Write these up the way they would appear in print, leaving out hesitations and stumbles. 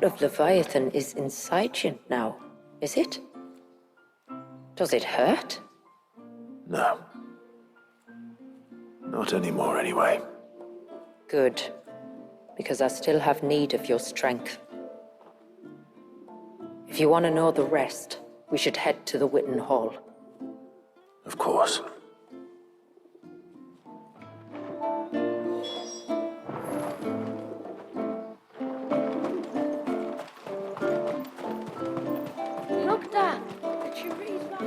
part of Leviathan is inside you now, is it? Does it hurt? No. Not anymore, anyway. Good. Because I still have need of your strength. If you want to know the rest, we should head to the Witten Hall. Of course. Look, Dad! The cherries back.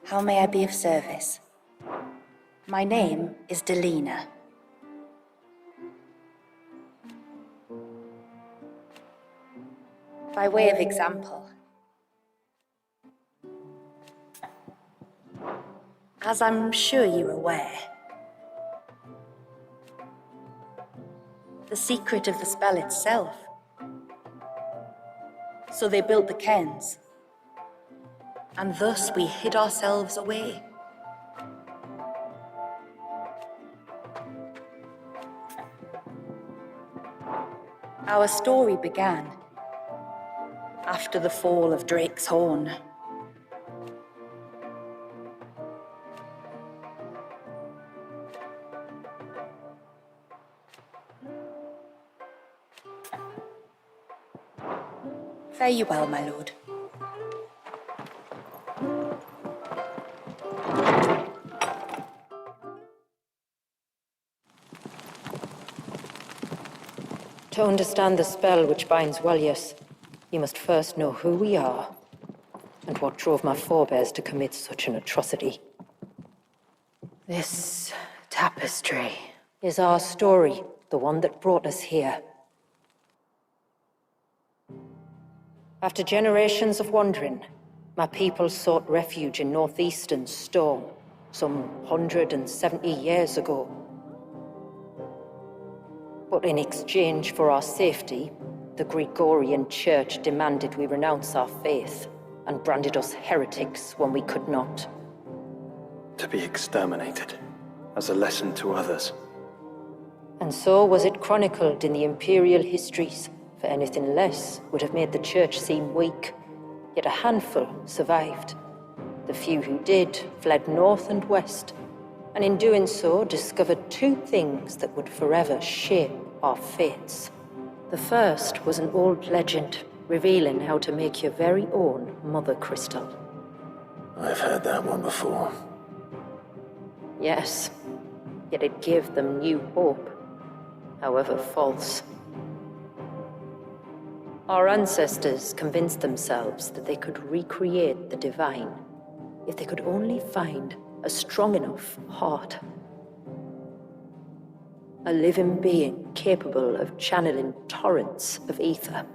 How may I be of service? My name is Delina. By way of example, as I'm sure you're aware, the secret of the spell itself. So they built the cairns, and thus we hid ourselves away. Our story began after the fall of Drake's Horn. Fare you well, my lord. To understand the spell which binds Welyas, you must first know who we are, and what drove my forebears to commit such an atrocity. This tapestry is our story, the one that brought us here. After generations of wandering, my people sought refuge in northeastern Storm, some 170 years ago. But in exchange for our safety, the Gregorian Church demanded we renounce our faith and branded us heretics when we could not. To be exterminated, as a lesson to others. And so was it chronicled in the imperial histories, for anything less would have made the Church seem weak. Yet a handful survived. The few who did fled north and west, and in doing so discovered two things that would forever shape our fates. The first was an old legend revealing how to make your very own Mother Crystal. I've heard that one before. Yes, yet it gave them new hope, however false. Our ancestors convinced themselves that they could recreate the divine if they could only find a strong enough heart. A living being capable of channeling torrents of ether.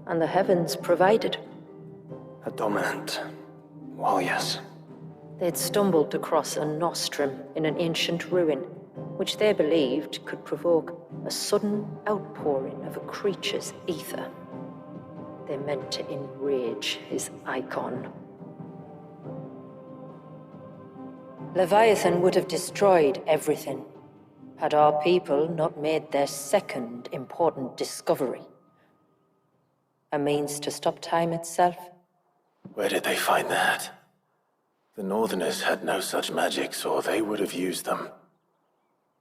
And the heavens provided. A dominant Welyas. They'd stumbled across a nostrum in an ancient ruin, which they believed could provoke a sudden outpouring of a creature's ether. They meant to enrage his icon. Leviathan would have destroyed everything, had our people not made their second important discovery. A means to stop time itself. Where did they find that? The Northerners had no such magics, or they would have used them.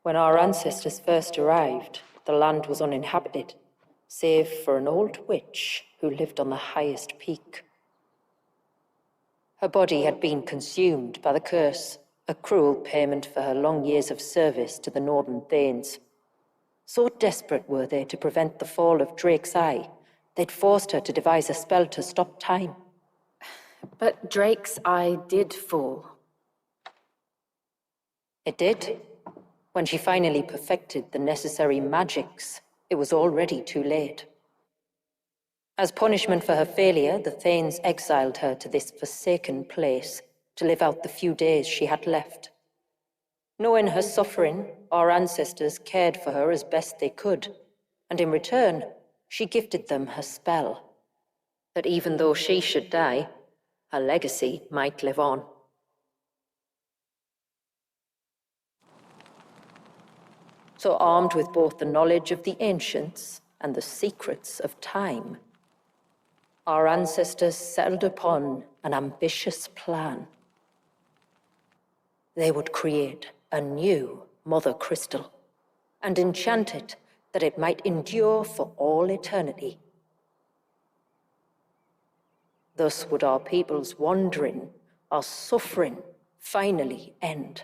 When our ancestors first arrived, the land was uninhabited, save for an old witch who lived on the highest peak. Her body had been consumed by the curse, a cruel payment for her long years of service to the Northern Thanes. So desperate were they to prevent the fall of Drake's Eye, they'd forced her to devise a spell to stop time. But Drake's Eye did fall. It did. When she finally perfected the necessary magics, it was already too late. As punishment for her failure, the Thanes exiled her to this forsaken place to live out the few days she had left. Knowing her suffering, our ancestors cared for her as best they could, and in return, she gifted them her spell. That even though she should die, her legacy might live on. So armed with both the knowledge of the ancients and the secrets of time, our ancestors settled upon an ambitious plan. They would create a new Mother Crystal and enchant it that it might endure for all eternity. Thus would our people's wandering, our suffering, finally end,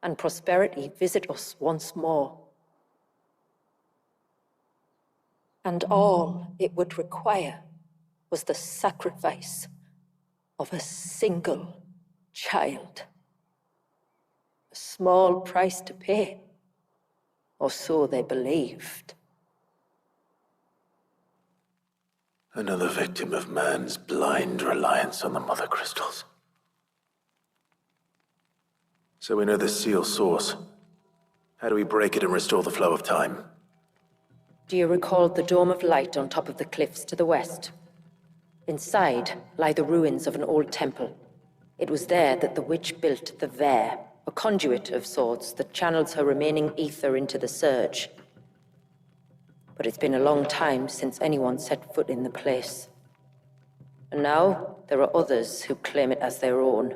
and prosperity visit us once more. And all it would require was the sacrifice of a single child. A small price to pay, or so they believed. Another victim of man's blind reliance on the Mother Crystals. So we know the seal source. How do we break it and restore the flow of time? Do you recall the dome of light on top of the cliffs to the west? Inside lie the ruins of an old temple. It was there that the witch built the Vare, a conduit of sorts that channels her remaining ether into the Surge. But it's been a long time since anyone set foot in the place. And now there are others who claim it as their own.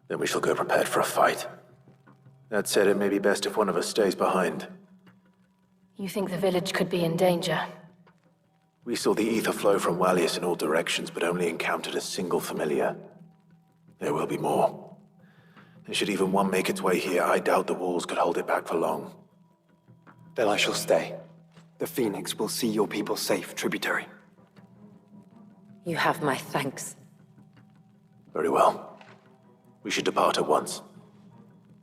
Then we shall go prepared for a fight. That said, it may be best if one of us stays behind. You think the village could be in danger? We saw the ether flow from Wallius in all directions, but only encountered a single familiar. There will be more. And should even one make its way here, I doubt the walls could hold it back for long. Then I shall stay. The Phoenix will see your people safe, tributary. You have my thanks. Very well. We should depart at once.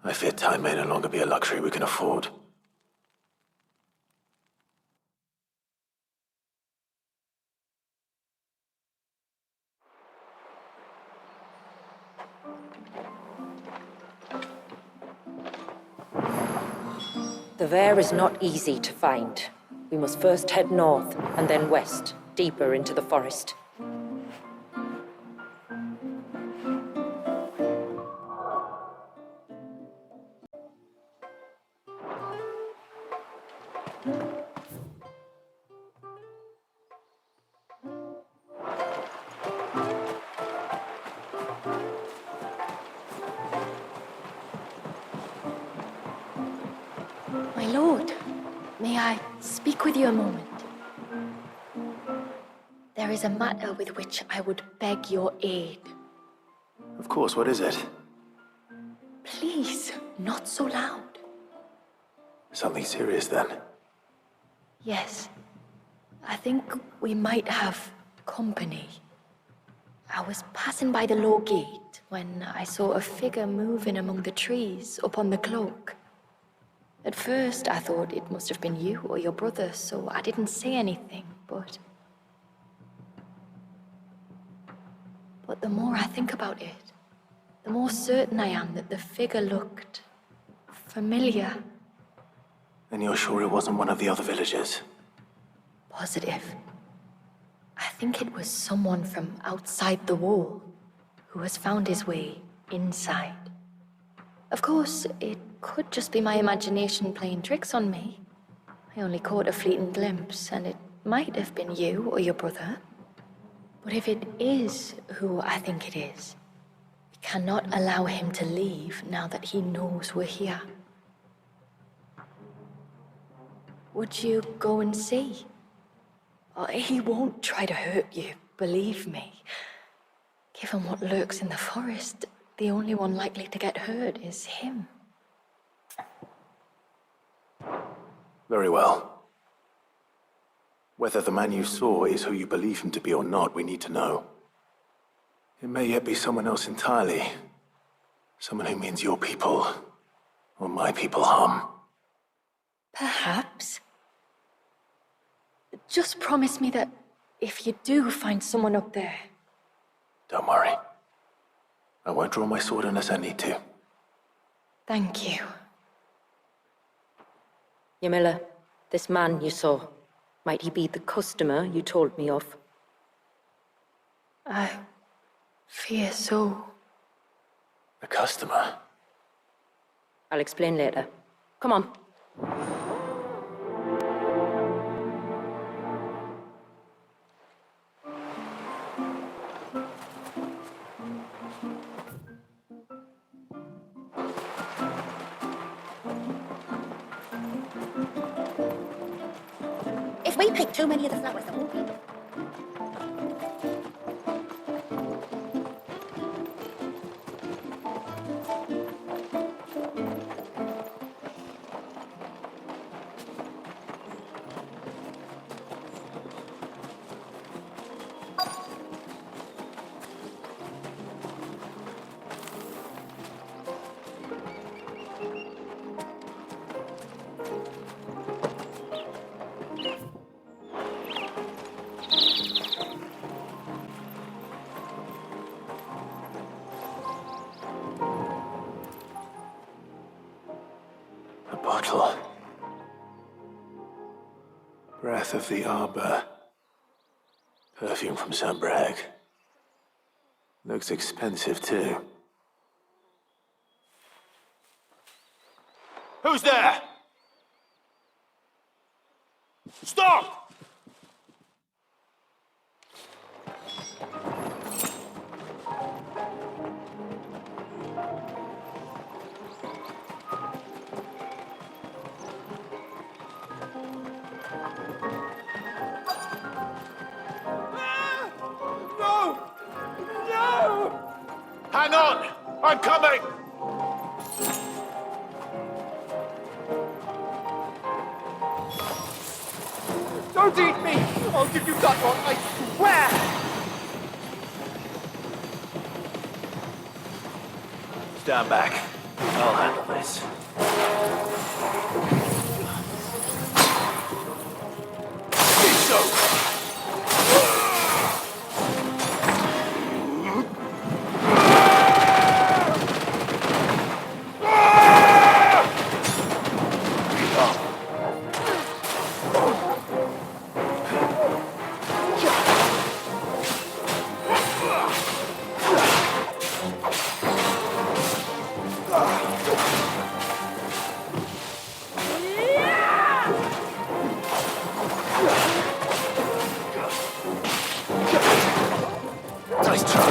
I fear time may no longer be a luxury we can afford. The Vare is not easy to find. We must first head north and then west, deeper into the forest. My lord, may I speak with you a moment? There is a matter with which I would beg your aid. Of course, what is it? Please, not so loud. Something serious then. Yes, I think we might have company. I was passing by the low gate when I saw a figure moving among the trees up on the cloak. At first, I thought it must have been you or your brother, so I didn't say anything, but the more I think about it, the more certain I am that the figure looked familiar. And you're sure it wasn't one of the other villagers? Positive. I think it was someone from outside the wall who has found his way inside. Of course, it could just be my imagination playing tricks on me. I only caught a fleeting glimpse, and it might have been you or your brother. But if it is who I think it is, we cannot allow him to leave now that he knows we're here. Would you go and see? He won't try to hurt you, believe me. Given what lurks in the forest, the only one likely to get hurt is him. Very well. Whether the man you saw is who you believe him to be or not, we need to know. It may yet be someone else entirely. Someone who means your people, or my people, harm. Perhaps. Just promise me that if you do find someone up there... Don't worry. I won't draw my sword unless I need to. Thank you. Ymilla, this man you saw, might he be the customer you told me of? I fear so. A customer? I'll explain later. Come on. If we pick too many of the flowers, there won't be. A bottle. Breath of the Arbor. Perfume from St. Bragg. Looks expensive, too. Who's there? Stop! No! No! Hang on! I'm coming! Don't eat me! I'll give you that one, I swear! Stand back. I'll handle this. So, Nice try.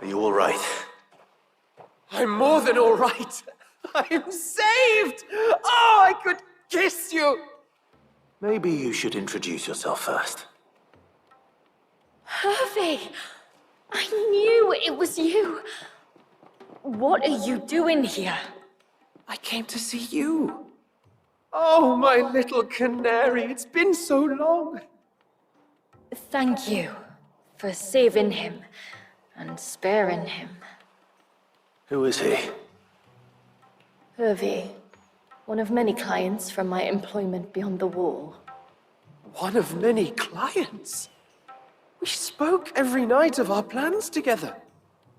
Are you all right? I'm more than all right. I'm saved! Oh, I could kiss you! Maybe you should introduce yourself first. Hervey! I knew it was you. What are you doing here? I came to see you. Oh, my little canary, it's been so long. Thank you for saving him and sparing him. Who is he? Hervey, one of many clients from my employment beyond the wall. One of many clients. We spoke every night of our plans together.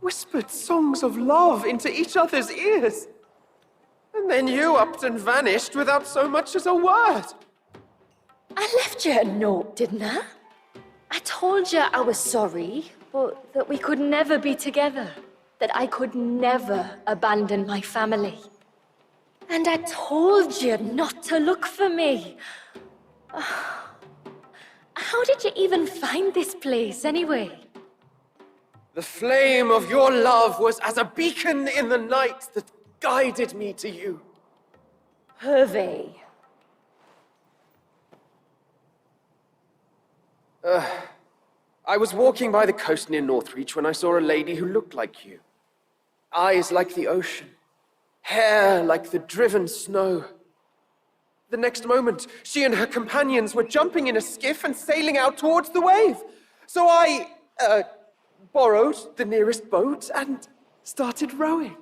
Whispered songs of love into each other's ears. And then you upped and vanished without so much as a word. I left you a note, didn't I? I told you I was sorry, but that we could never be together. That I could never abandon my family. And I told you not to look for me. How did you even find this place, anyway? The flame of your love was as a beacon in the night that guided me to you. Hervey. I was walking by the coast near Northreach when I saw a lady who looked like you. Eyes like the ocean. Hair like the driven snow. The next moment, she and her companions were jumping in a skiff and sailing out towards the wave. So I, borrowed the nearest boat and started rowing.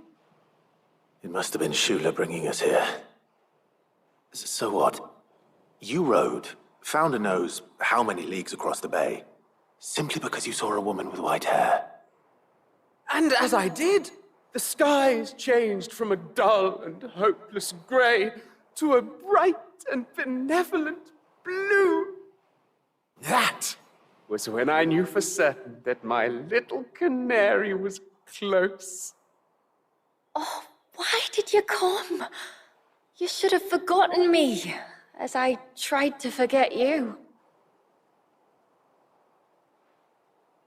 It must have been Shula bringing us here. So what? You rode, founder knows how many leagues across the bay, simply because you saw a woman with white hair. And as I did, the skies changed from a dull and hopeless grey to a bright and benevolent blue. That was when I knew for certain that my little canary was close. Oh, why did you come? You should have forgotten me, as I tried to forget you.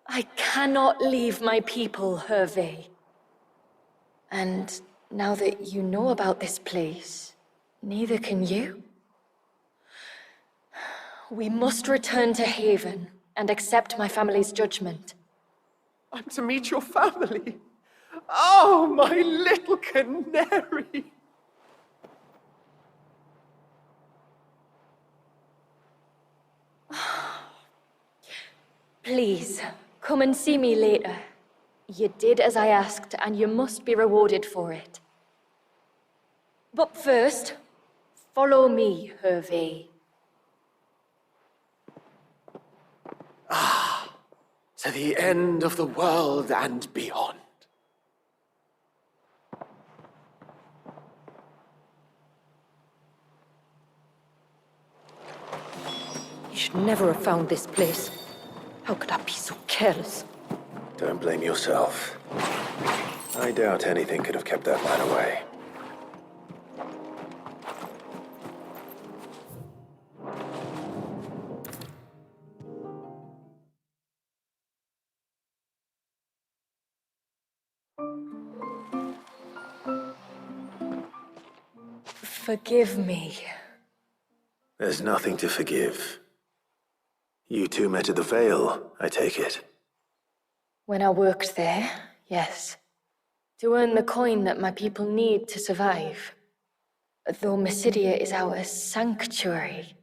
I cannot leave my people, Hervé. And now that you know about this place, neither can you. We must return to Haven and accept my family's judgment. I'm to meet your family. Oh, my little canary. Please, come and see me later. You did as I asked, and you must be rewarded for it. But first, follow me, Hervé. To the end of the world and beyond. You should never have found this place. How could I be so careless? Don't blame yourself. I doubt anything could have kept that man away. Forgive me. There's nothing to forgive. You two met at the Vale, I take it. When I worked there, yes. To earn the coin that my people need to survive. Though Mysidia is our sanctuary,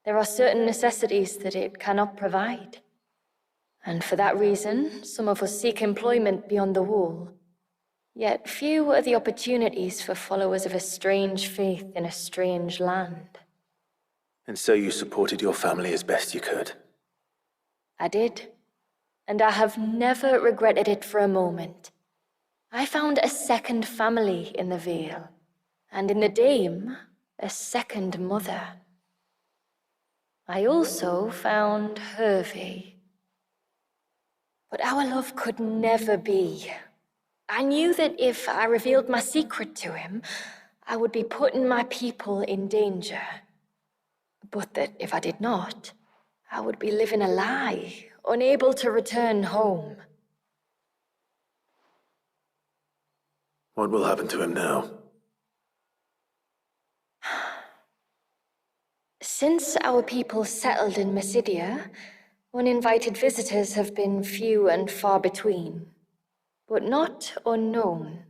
there are certain necessities that it cannot provide. And for that reason, some of us seek employment beyond the wall. Yet few are the opportunities for followers of a strange faith in a strange land. And so you supported your family as best you could? I did. And I have never regretted it for a moment. I found a second family in the Vale, and in the Dame, a second mother. I also found Hervé. But our love could never be. I knew that if I revealed my secret to him, I would be putting my people in danger. But that if I did not, I would be living a lie, unable to return home. What will happen to him now? Since our people settled in Mysidia, uninvited visitors have been few and far between, but not unknown.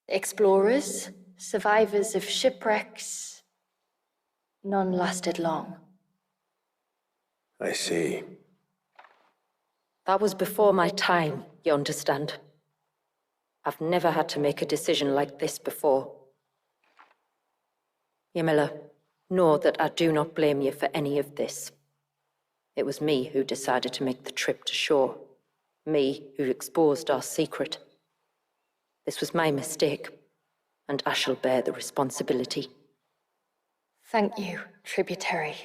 Explorers, survivors of shipwrecks, none lasted long. I see. That was before my time, you understand. I've never had to make a decision like this before. Ymilla, know that I do not blame you for any of this. It was me who decided to make the trip to shore. Me who exposed our secret. This was my mistake, and I shall bear the responsibility. Thank you, tributary.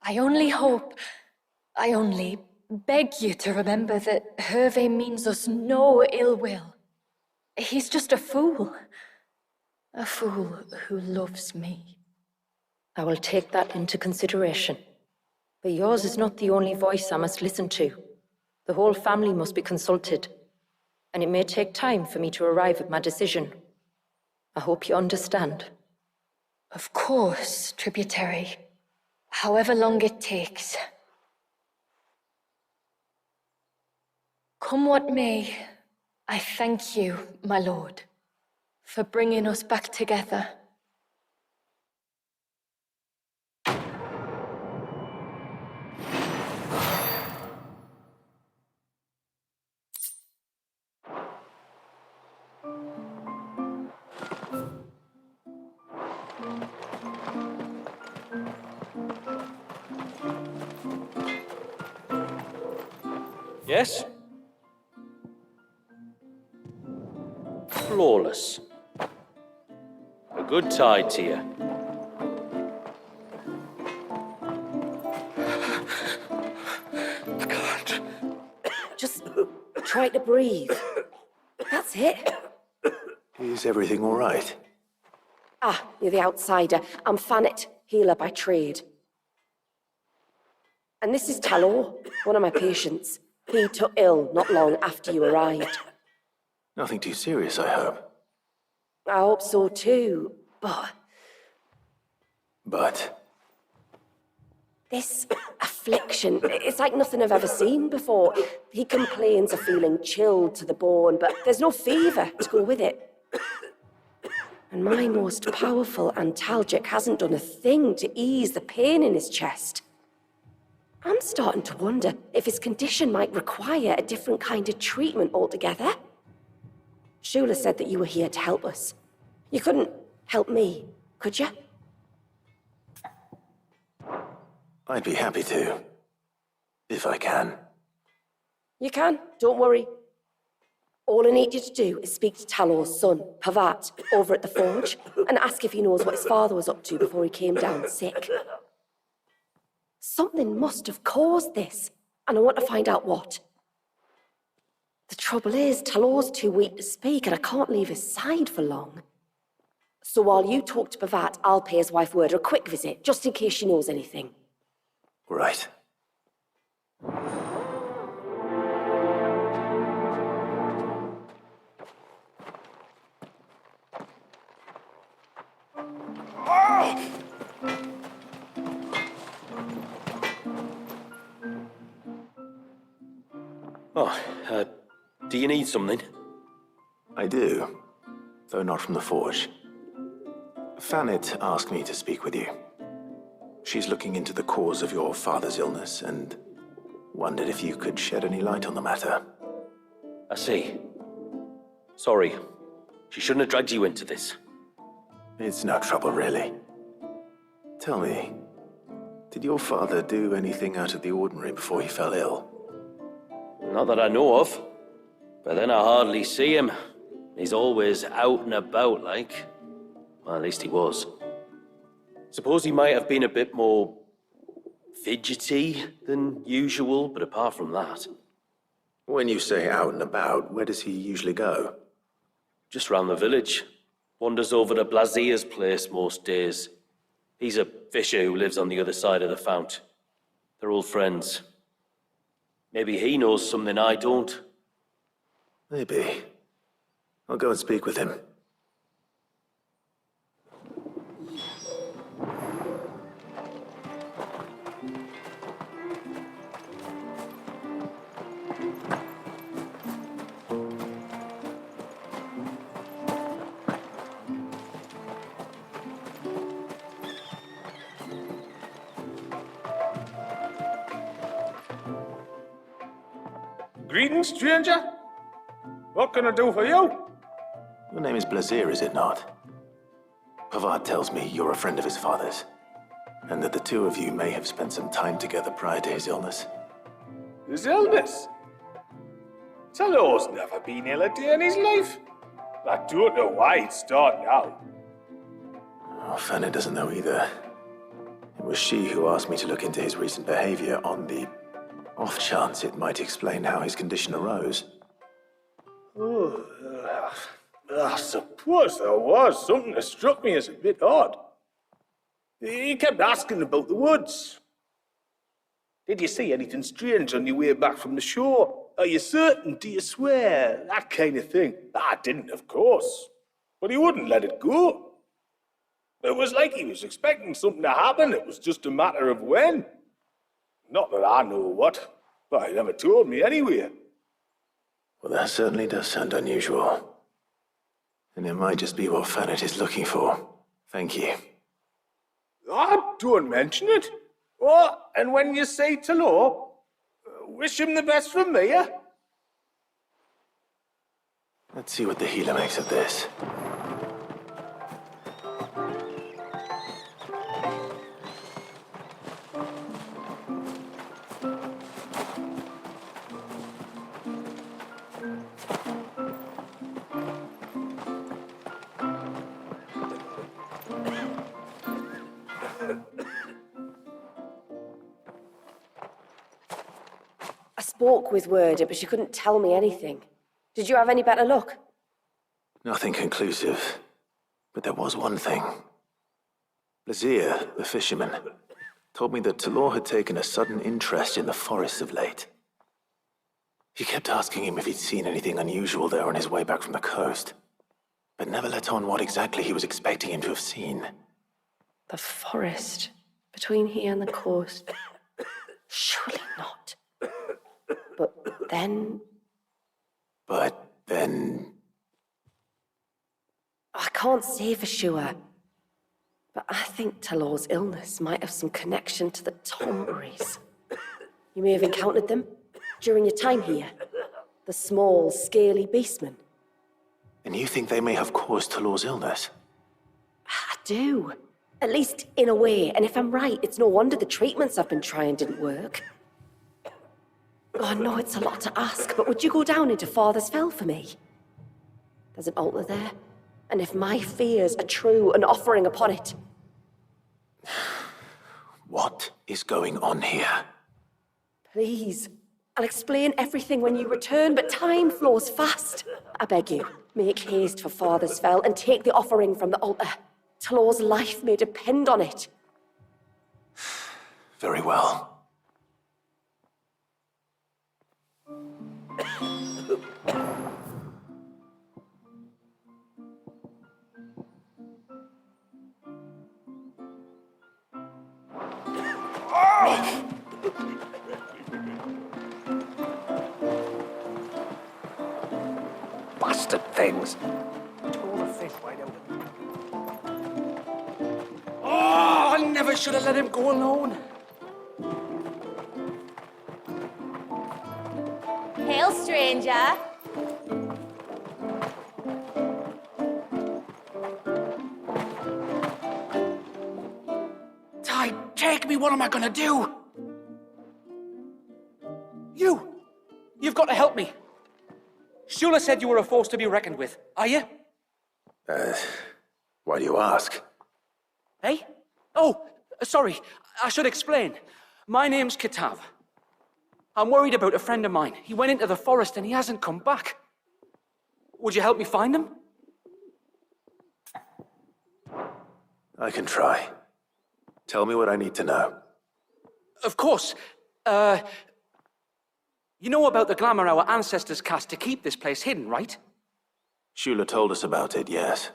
I only beg you to remember that Hervé means us no ill will. He's just a fool. A fool who loves me. I will take that into consideration. But yours is not the only voice I must listen to. The whole family must be consulted, and it may take time for me to arrive at my decision. I hope you understand. Of course, tributary. However long it takes. Come what may, I thank you, my lord, for bringing us back together. Yes? Flawless. A good tide to you. I can't. Just try to breathe. That's it. Is everything all right? Ah, you're the outsider. I'm Fanet, healer by trade. And this is Talor, one of my patients. He took ill not long after you arrived. Nothing too serious, I hope. I hope so too, but But this affliction, it's like nothing I've ever seen before. He complains of feeling chilled to the bone, but there's no fever to go with it. And my most powerful antalgic hasn't done a thing to ease the pain in his chest. I'm starting to wonder if his condition might require a different kind of treatment altogether. Shula said that you were here to help us. You couldn't help me, could you? I'd be happy to. If I can. You can, don't worry. All I need you to do is speak to Talor's son, Pavat, over at the forge, and ask if he knows what his father was up to before he came down sick. Something must have caused this, and I want to find out what. The trouble is, Talor's too weak to speak, and I can't leave his side for long. So while you talk to Pavat, I'll pay his wife word a quick visit, just in case she knows anything. Right. Oh, do you need something? I do, though not from the forge. Fanet asked me to speak with you. She's looking into the cause of your father's illness and wondered if you could shed any light on the matter. I see. Sorry. She shouldn't have dragged you into this. It's no trouble, really. Tell me, did your father do anything out of the ordinary before he fell ill? Not that I know of. But then I hardly see him. He's always out and about, like. Well, at least he was. Suppose he might have been a bit more fidgety than usual, but apart from that... When you say out and about, where does he usually go? Just round the village. Wanders over to Blazier's place most days. He's a fisher who lives on the other side of the fount. They're old friends. Maybe he knows something I don't. Maybe. I'll go and speak with him. Greetings, stranger. What can I do for you? Your name is Blazier, is it not? Pavad tells me you're a friend of his father's, and that the two of you may have spent some time together prior to his illness. His illness? Talor's never been ill a day in his life. I don't know why he'd start now. Oh, Fanny doesn't know either. It was she who asked me to look into his recent behavior on the off chance it might explain how his condition arose. Oh, I suppose there was something that struck me as a bit odd. He kept asking about the woods. Did you see anything strange on your way back from the shore? Are you certain? Do you swear? That kind of thing. I didn't, of course. But he wouldn't let it go. It was like he was expecting something to happen. It was just a matter of when. Not that I know what, but he never told me anyway. Well, that certainly does sound unusual. And it might just be what Fanet is looking for. Thank you. Don't mention it. Oh, and when you say Talor, wish him the best from me, eh? Let's see what the healer makes of this. spoke with Wyrda, but she couldn't tell me anything. Did you have any better luck? Nothing conclusive. But there was one thing. Lazir, the fisherman, told me that Talor had taken a sudden interest in the forest of late. He kept asking him if he'd seen anything unusual there on his way back from the coast, but never let on what exactly he was expecting him to have seen. The forest between here and the coast. Surely not. But then... I can't say for sure, but I think Talor's illness might have some connection to the Tomberries. You may have encountered them during your time here. The small, scaly beastmen. And you think they may have caused Talor's illness? I do. At least in a way, and if I'm right, it's no wonder the treatments I've been trying didn't work. Oh, I know it's a lot to ask, but would you go down into Father's Fell for me? There's an altar there, and if my fears are true, an offering upon it. What is going on here? Please, I'll explain everything when you return, but time flows fast. I beg you, make haste for Father's Fell and take the offering from the altar. Talor's life may depend on it. Very well. Bastard things. Tore the fish right out of me. Oh, I never should have let him go alone. Hail, stranger. Ty, take me. What am I gonna do? You've got to help me. Shula said you were a force to be reckoned with. Are you? Why do you ask? Hey? Oh, sorry. I should explain. My name's Kitav. I'm worried about a friend of mine. He went into the forest and he hasn't come back. Would you help me find him? I can try. Tell me what I need to know. Of course. You know about the glamour our ancestors cast to keep this place hidden, right? Shula told us about it, yes.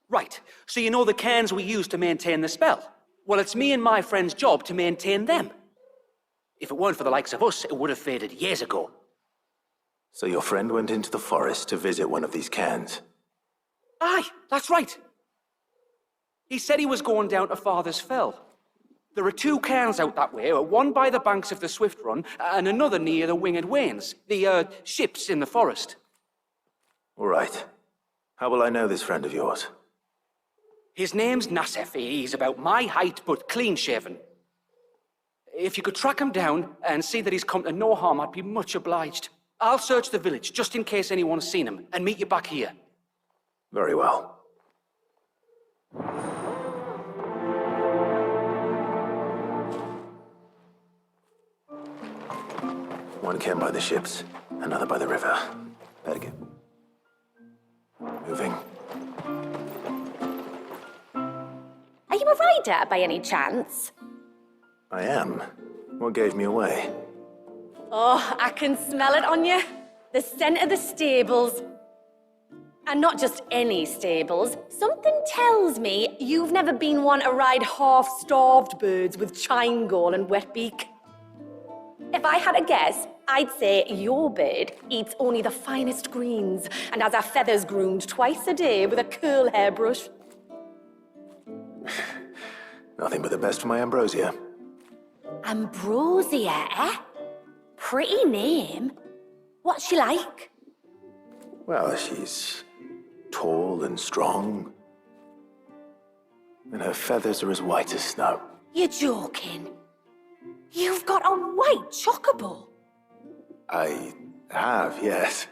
Right. So you know the cairns we use to maintain the spell? Well, it's me and my friend's job to maintain them. If it weren't for the likes of us, it would have faded years ago. So your friend went into the forest to visit one of these cairns? Aye, that's right. He said he was going down to Father's Fell. There are two cairns out that way, one by the banks of the Swift Run, and another near the Winged Wains, the ships in the forest. All right. How will I know this friend of yours? His name's Nassef. He's about my height, but clean-shaven. If you could track him down and see that he's come to no harm, I'd be much obliged. I'll search the village, just in case anyone's seen him, and meet you back here. Very well. One cairn by the ships, another by the river. Better get moving. Are you a rider by any chance? I am. What gave me away? Oh, I can smell it on you. The scent of the stables. And not just any stables. Something tells me you've never been one to ride half-starved birds with chine-gall and wet-beak. If I had a guess, I'd say your bird eats only the finest greens and has her feathers groomed twice a day with a curl hairbrush. Nothing but the best for my Ambrosia. Ambrosia, eh? Pretty name. What's she like? Well, she's tall and strong. And her feathers are as white as snow. You're joking. You've got a white chocobo. I have, yes.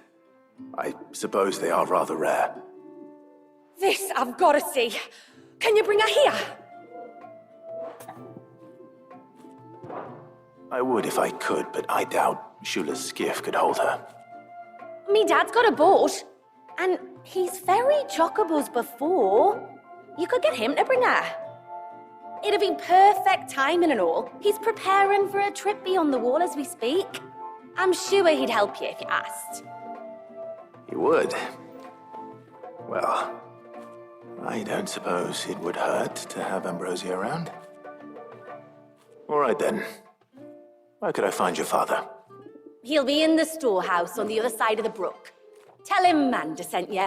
I suppose they are rather rare. This I've got to see. Can you bring her here? I would if I could, but I doubt Shula's skiff could hold her. Me dad's got a boat, and he's ferried chocobos before. You could get him to bring her. It'd be perfect timing and all. He's preparing for a trip beyond the wall as we speak. I'm sure he'd help you if you asked. He would. Well, I don't suppose it would hurt to have Ambrosia around. All right then. Where could I find your father? He'll be in the storehouse on the other side of the brook. Tell him Manda sent you.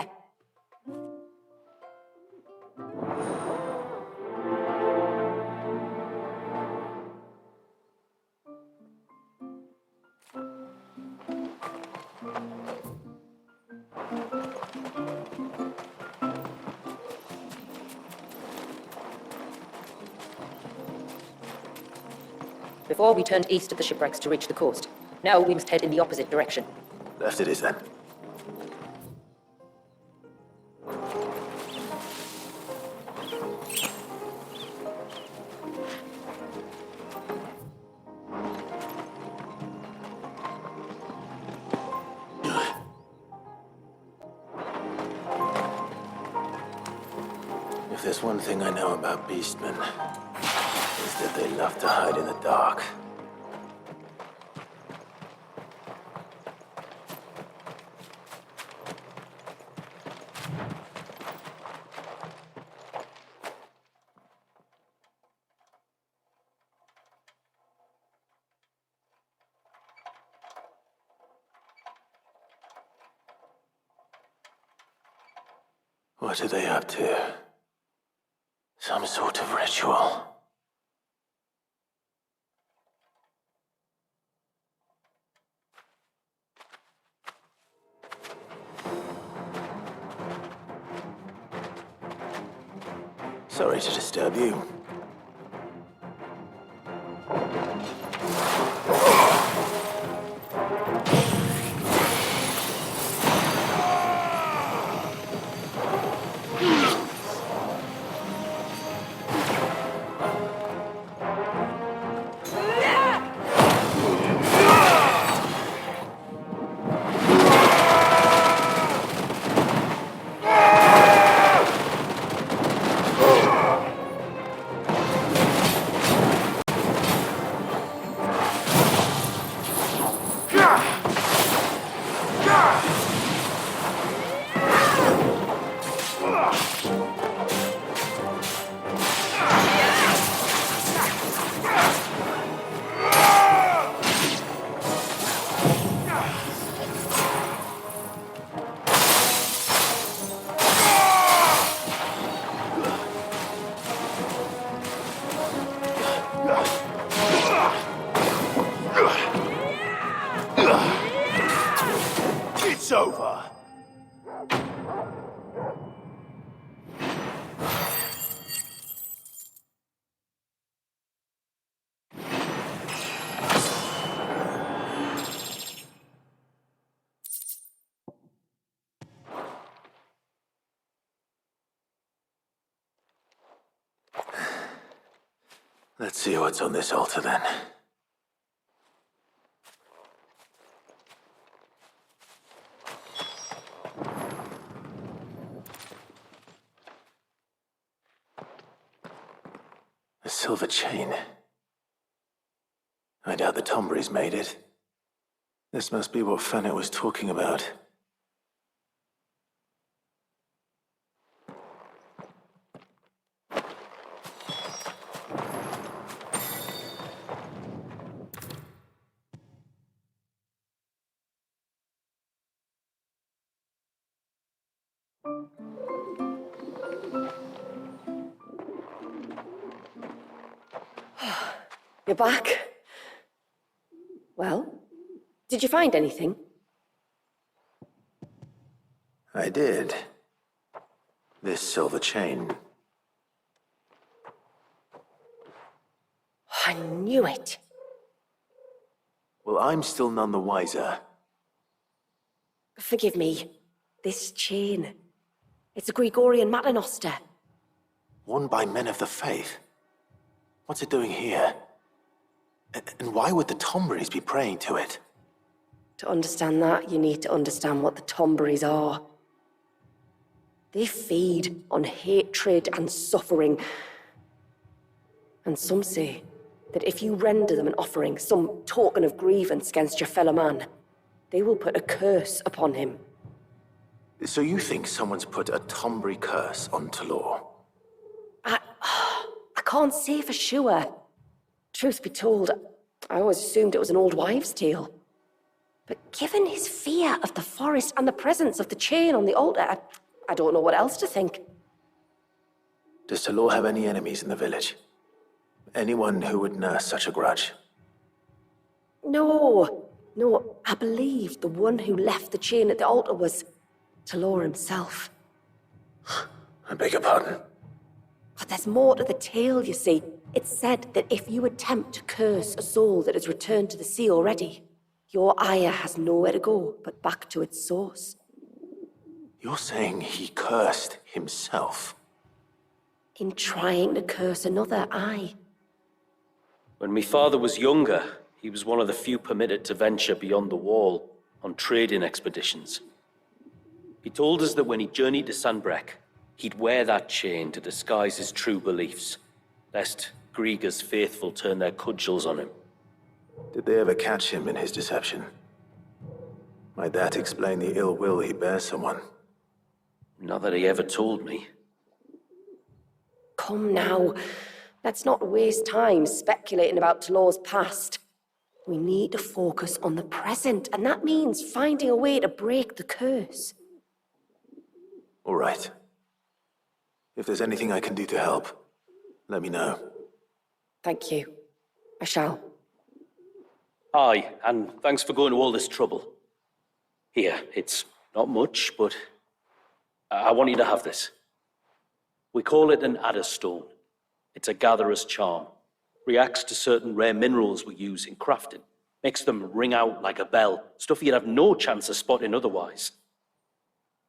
Before we turned east of the shipwrecks to reach the coast. Now we must head in the opposite direction. Left it is then. If there's one thing I know about beastmen, it's that they love to hide in the dark. What are they up to? Some sort of ritual. Sorry to disturb you. It's over. Let's see what's on this altar then. A silver chain. I doubt the Tombries made it. This must be what Fennec was talking about. You're back? Well, did you find anything? I did. This silver chain. I knew it. Well, I'm still none the wiser. Forgive me. This chain. It's a Gregorian Maternoster. Worn by men of the faith. What's it doing here? And why would the Tombries be praying to it? To understand that, you need to understand what the Tomberries are. They feed on hatred and suffering. And some say that if you render them an offering, some token of grievance against your fellow man, they will put a curse upon him. So you think someone's put a Tombury curse on Talor? I can't say for sure. Truth be told, I always assumed it was an old wives' tale. But given his fear of the forest and the presence of the chain on the altar, I don't know what else to think. Does Talor have any enemies in the village? Anyone who would nurse such a grudge? No, I believe the one who left the chain at the altar was Talor himself. I beg your pardon? But there's more to the tale, you see. It's said that if you attempt to curse a soul that has returned to the sea already, your ire has nowhere to go but back to its source. You're saying he cursed himself? In trying to curse another, aye. When my father was younger, he was one of the few permitted to venture beyond the wall on trading expeditions. He told us that when he journeyed to Sanbreque, he'd wear that chain to disguise his true beliefs, lest Griega's faithful turn their cudgels on him. Did they ever catch him in his deception? Might that explain the ill will he bears someone? Not that he ever told me. Come now, let's not waste time speculating about Talor's past. We need to focus on the present, and that means finding a way to break the curse. All right. If there's anything I can do to help, let me know. Thank you. I shall. Aye, and thanks for going to all this trouble. Here, it's not much, but I want you to have this. We call it an Adder Stone. It's a gatherer's charm. Reacts to certain rare minerals we use in crafting. Makes them ring out like a bell, stuff you'd have no chance of spotting otherwise.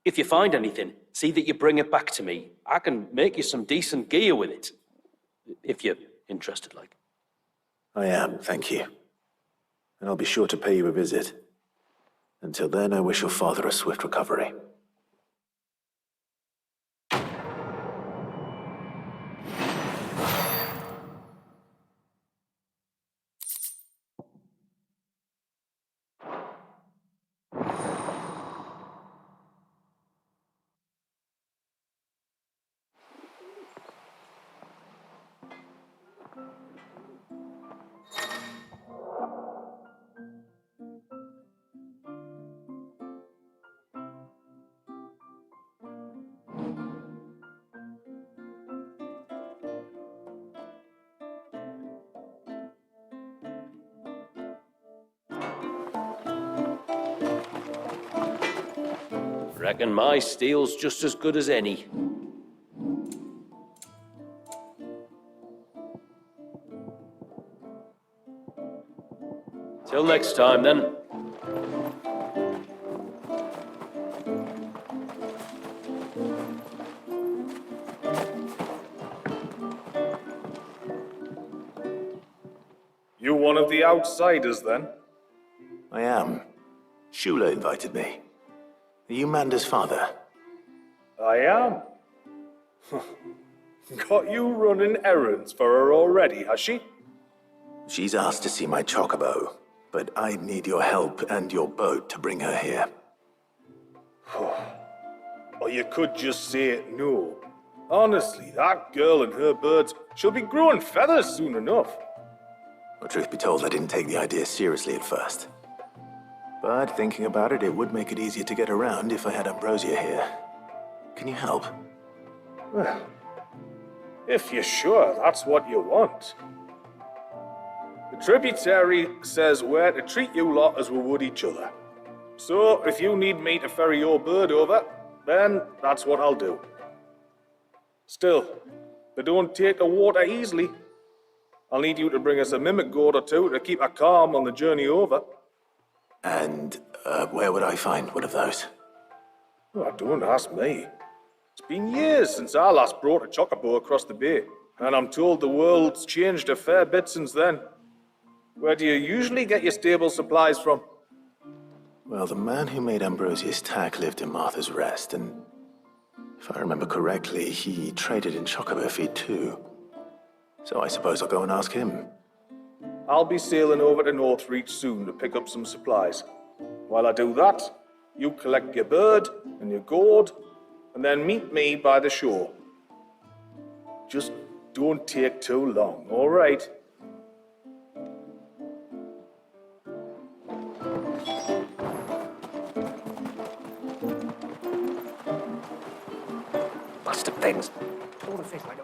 If you find anything, see that you bring it back to me. I can make you some decent gear with it. If you're interested, like. I am, thank you. And I'll be sure to pay you a visit. Until then, I wish your father a swift recovery. Reckon my steel's just as good as any. Till next time, then. You one of the outsiders, then? I am. Shula invited me. Are you Mander's father? I am. Got you running errands for her already, has she? She's asked to see my chocobo, but I'd need your help and your boat to bring her here. Or you could just say it no. Honestly, that girl and her birds, she'll be growing feathers soon enough. Well, truth be told, I didn't take the idea seriously at first. But thinking about it, it would make it easier to get around if I had Ambrosia here. Can you help? Well, if you're sure that's what you want. The tributary says we're to treat you lot as we would each other. So, if you need me to ferry your bird over, then that's what I'll do. Still, they don't take the water easily. I'll need you to bring us a mimic goat or two to keep her calm on the journey over. And where would I find one of those? Oh, don't ask me. It's been years since I last brought a chocobo across the bay, and I'm told the world's changed a fair bit since then. Where do you usually get your stable supplies from? Well, the man who made Ambrosius tack lived in Martha's Rest, and if I remember correctly, he traded in chocobo feed too. So I suppose I'll go and ask him. I'll be sailing over to Northreach soon to pick up some supplies. While I do that, you collect your bird and your gourd, and then meet me by the shore. Just don't take too long, all right? Bastard things. All the things I know.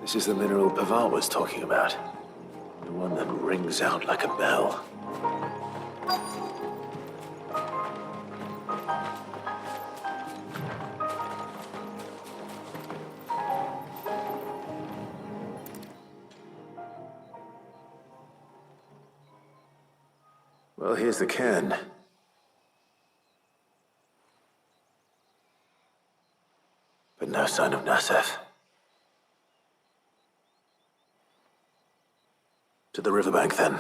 This is the mineral Paval was talking about. The one that rings out like a bell. Well, here's the cairn. But no sign of Nasef. To the riverbank, then.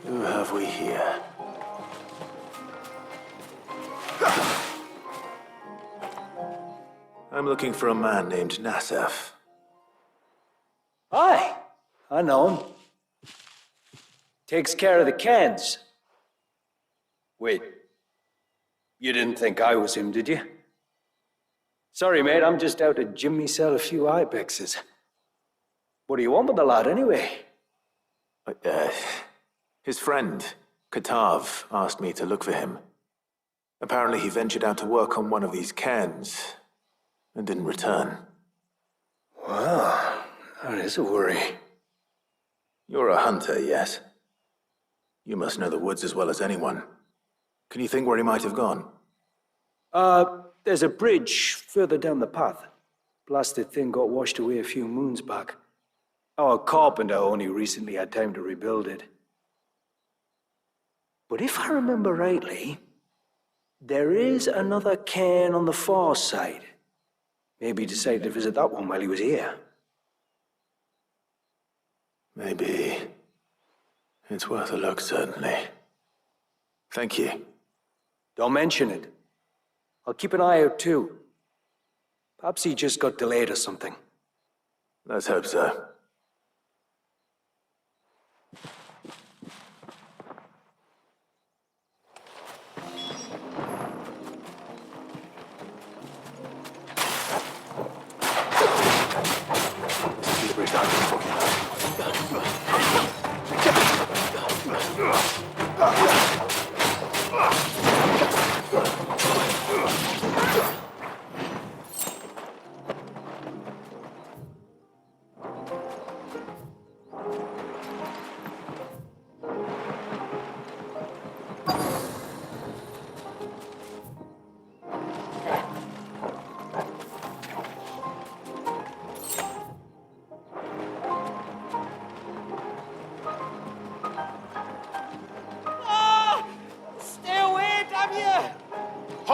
Who have we here? I'm looking for a man named Nasef. Aye, I know him. Takes care of the cans. Wait, you didn't think I was him, did you? Sorry, mate, I'm just out to gym myself a few ibexes. What do you want with the lad, anyway? His friend, Katav, asked me to look for him. Apparently he ventured out to work on one of these cairns and didn't return. Well, that is a worry. You're a hunter, yes? You must know the woods as well as anyone. Can you think where he might have gone? There's a bridge further down the path. Blasted thing got washed away a few moons back. Our carpenter only recently had time to rebuild it. But if I remember rightly, there is another cairn on the far side. Maybe he decided to visit that one while he was here. Maybe. It's worth a look, certainly. Thank you. Don't mention it. I'll keep an eye out too. Perhaps he just got delayed or something. Let's hope so.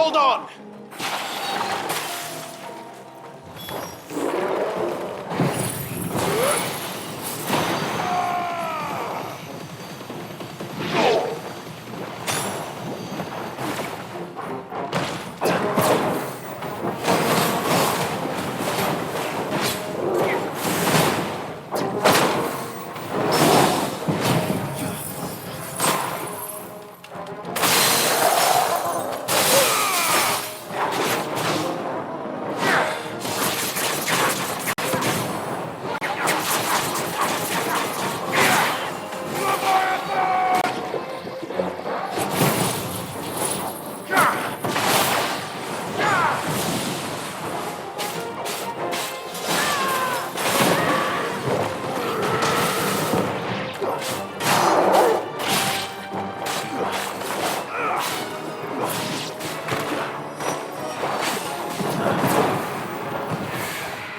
hold on!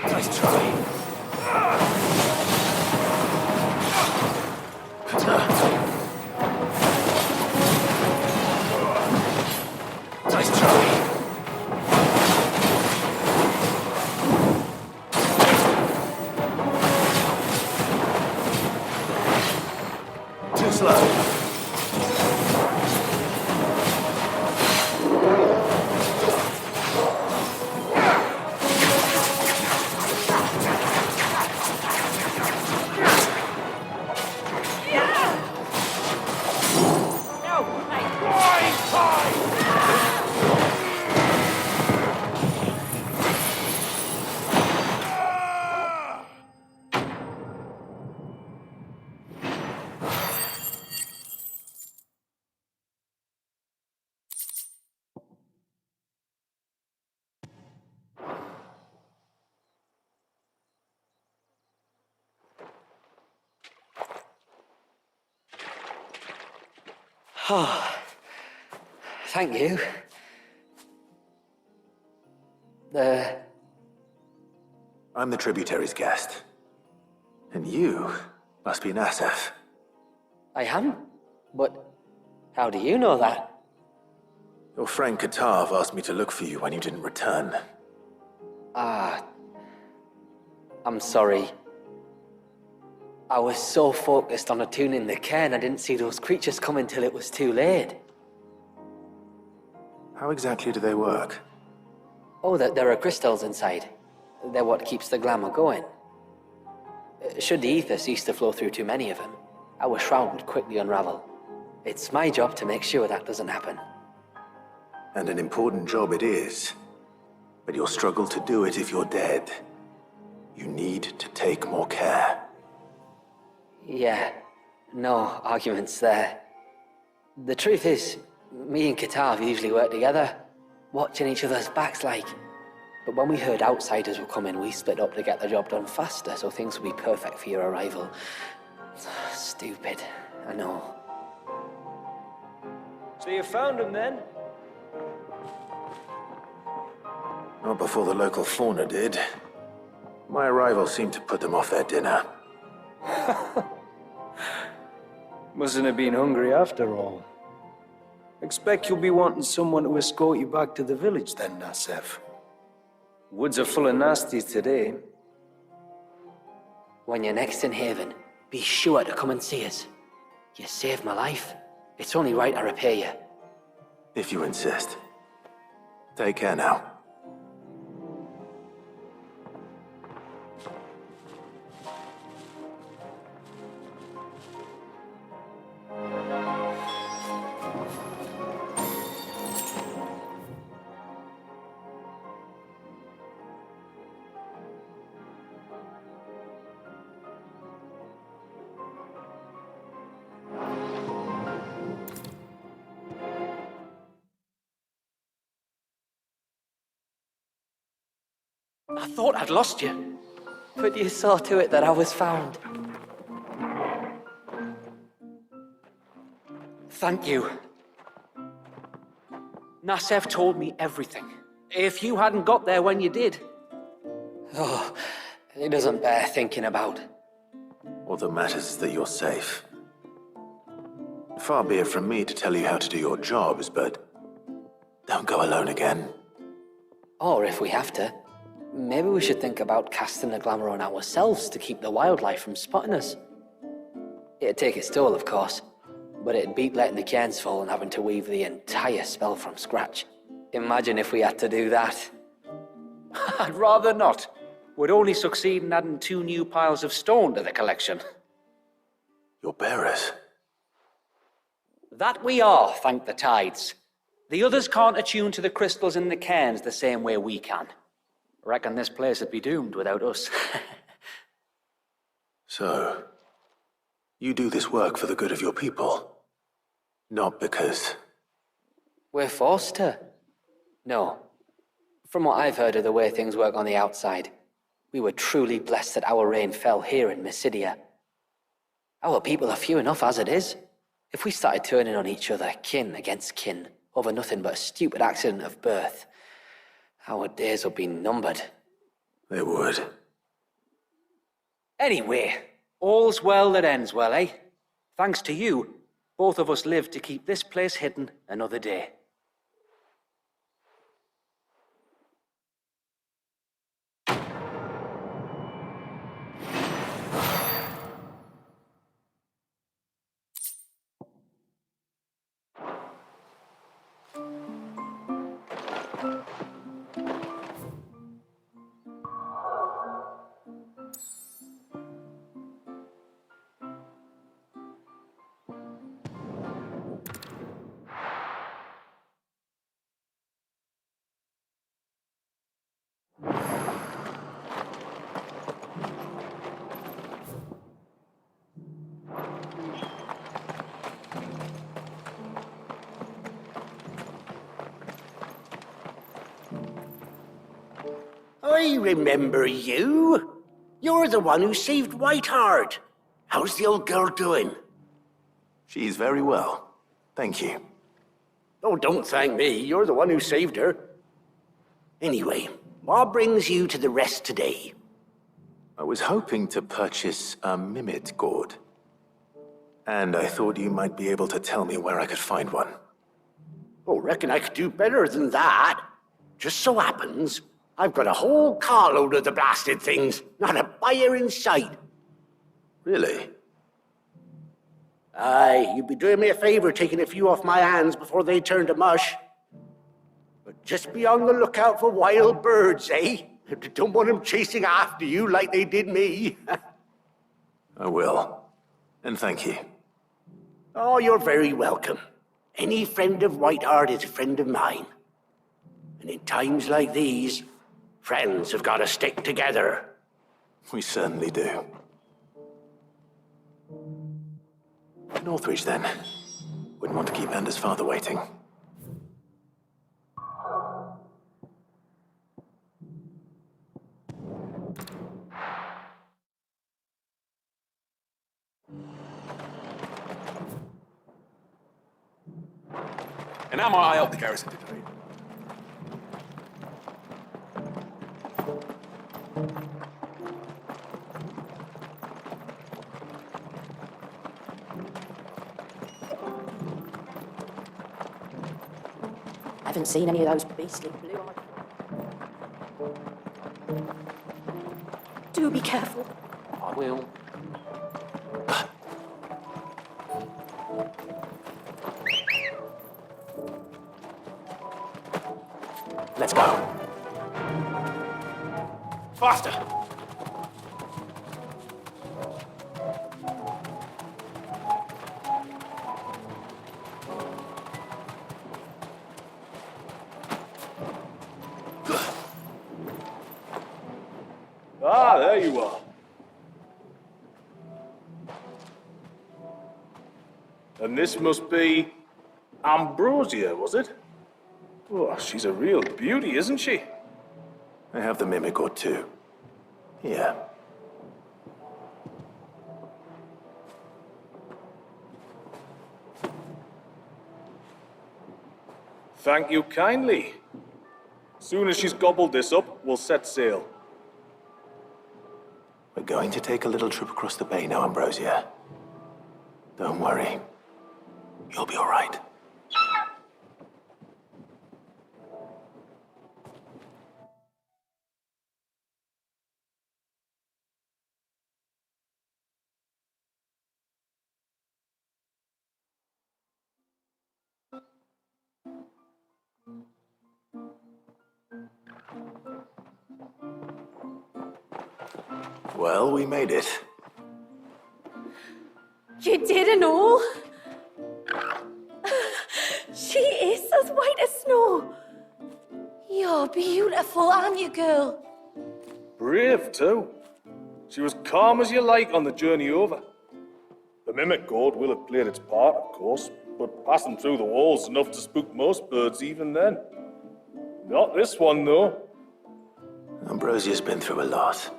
Nice try. Nice try. Too slow. Oh, thank you. I'm the tributary's guest. And you must be Nassef. I am? But how do you know that? Your friend Katav asked me to look for you when you didn't return. I'm sorry. I was so focused on attuning the cairn, I didn't see those creatures coming till it was too late. How exactly do they work? Oh, there are crystals inside. They're what keeps the glamour going. Should the ether cease to flow through too many of them, our shroud would quickly unravel. It's my job to make sure that doesn't happen. And an important job it is. But you'll struggle to do it if you're dead. You need to take more care. Yeah, no arguments there. The truth is, me and Katav usually work together, watching each other's backs like. But when we heard outsiders were coming, we split up to get the job done faster, so things would be perfect for your arrival. Stupid, I know. So you found him then? Not before the local fauna did. My arrival seemed to put them off their dinner. Mustn't have been hungry after all. Expect you'll be wanting someone to escort you back to the village then, Nassef. Woods are full of nasties today. When you're next in Haven, be sure to come and see us. You saved my life. It's only right I repay you. If you insist. Take care now. I thought I'd lost you, but you saw to it that I was found. Thank you. Nassef told me everything. If you hadn't got there when you did. Oh, it doesn't bear thinking about. All that matters is that you're safe. Far be it from me to tell you how to do your jobs, but don't go alone again. Or if we have to, maybe we should think about casting a glamour on ourselves to keep the wildlife from spotting us. It'd take its toll, of course, but it'd beat letting the cairns fall and having to weave the entire spell from scratch. Imagine if we had to do that. I'd rather not. Would only succeed in adding 2 new piles of stone to the collection. Your bearers. That we are, thank the tides. The others can't attune to the crystals in the cairns the same way we can. Reckon this place would be doomed without us. So, you do this work for the good of your people? Not because... We're forced to. No. From what I've heard of the way things work on the outside, we were truly blessed that our rain fell here in Mysidia. Our people are few enough as it is. If we started turning on each other, kin against kin, over nothing but a stupid accident of birth, our days would be numbered. They would. Anyway, all's well that ends well, eh? Thanks to you, both of us lived to keep this place hidden another day. I remember you. You're the one who saved Whiteheart. How's the old girl doing? She's very well. Thank you. Oh, don't thank me. You're the one who saved her. Anyway, what brings you to the rest today? I was hoping to purchase a Mimit gourd. And I thought you might be able to tell me where I could find one. Oh, reckon I could do better than that. Just so happens, I've got a whole carload of the blasted things, not a buyer in sight. Really? Aye, you'd be doing me a favor taking a few off my hands before they turn to mush. But just be on the lookout for wild birds, eh? Don't want them chasing after you like they did me. I will. And thank you. Oh, you're very welcome. Any friend of Whiteheart is a friend of mine. And in times like these, friends have got to stick together. We certainly do. Northreach, then. Wouldn't want to keep Anders' father waiting. And now I help the garrison to trade. I haven't seen any of those beastly blue eyes. Do be careful. I will. Let's go. Faster! Ah, there you are. And this must be Ambrosia, was it? Oh, she's a real beauty, isn't she? I have the Mimic gourd too. Here. Thank you kindly. Soon as she's gobbled this up, we'll set sail. We're going to take a little trip across the bay now, Ambrosia. Don't worry. You'll be all right. Well, we made it. You didn't all? She is as white as snow. You're beautiful, aren't you, girl? Brave, too. She was calm as you like on the journey over. The mimic gourd will have played its part, of course, but passing through the wall's enough to spook most birds even then. Not this one, though. Ambrosia's been through a lot.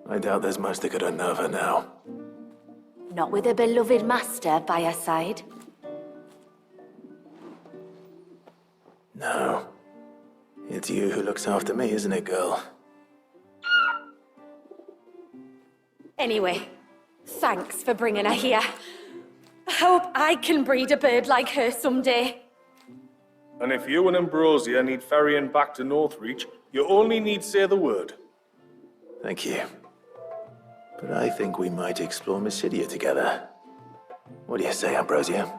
I doubt there's much that could unnerve her now. Not with a beloved master by her side. No. It's you who looks after me, isn't it, girl? Anyway, thanks for bringing her here. I hope I can breed a bird like her someday. And if you and Ambrosia need ferrying back to Northreach, you only need say the word. Thank you. But I think we might explore Mysidia together. What do you say, Ambrosia?